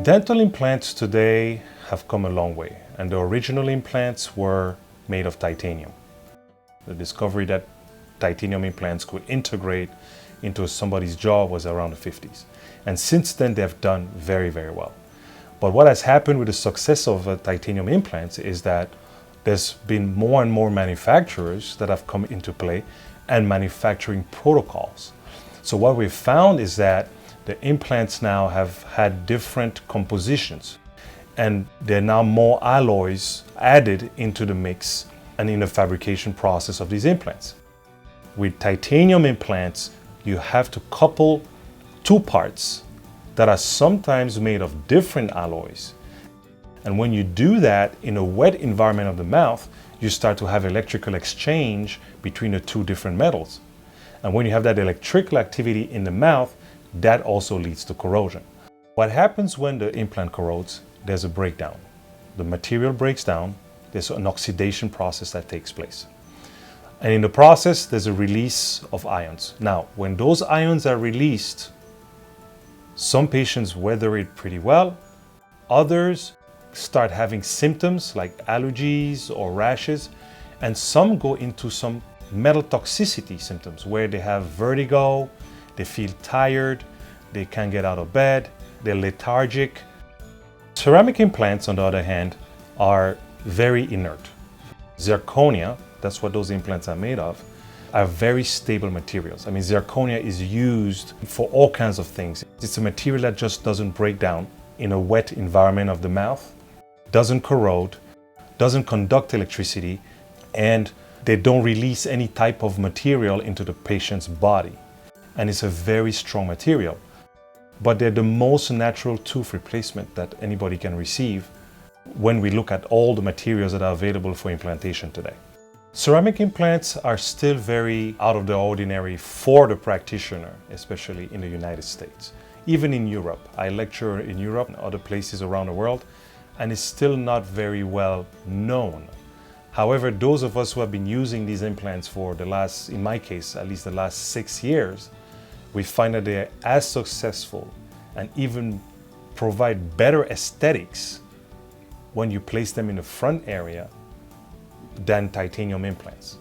Dental implants today have come a long way, and the original implants were made of titanium. The discovery that titanium implants could integrate into somebody's jaw was around the 50s. And since then, they've done very, very well. But what has happened with the success of titanium implants is that there's been more and more manufacturers that have come into play and manufacturing protocols. So what we've found is that the implants now have had different compositions, and there are now more alloys added into the mix and in the fabrication process of these implants. With titanium implants, you have to couple two parts that are sometimes made of different alloys. And when you do that in a wet environment of the mouth, you start to have electrical exchange between the two different metals. And when you have that electrical activity in the mouth, that also leads to corrosion. What happens when the implant corrodes? There's a breakdown. The material breaks down. There's an oxidation process that takes place. And in the process, there's a release of ions. Now, when those ions are released, some patients weather it pretty well. Others start having symptoms like allergies or rashes, and some go into some metal toxicity symptoms where they have vertigo, they feel tired, they can't get out of bed, they're lethargic. Ceramic implants, on the other hand, are very inert. Zirconia, that's what those implants are made of, are very stable materials. I mean, zirconia is used for all kinds of things. It's a material that just doesn't break down in a wet environment of the mouth, doesn't corrode, doesn't conduct electricity, and they don't release any type of material into the patient's body. And it's a very strong material. But they're the most natural tooth replacement that anybody can receive when we look at all the materials that are available for implantation today. Ceramic implants are still very out of the ordinary for the practitioner, especially in the United States. Even in Europe. I lecture in Europe and other places around the world, and it's still not very well known. However, those of us who have been using these implants for the last, in my case, at least the last 6 years, we find that they're as successful and even provide better aesthetics when you place them in the front area than titanium implants.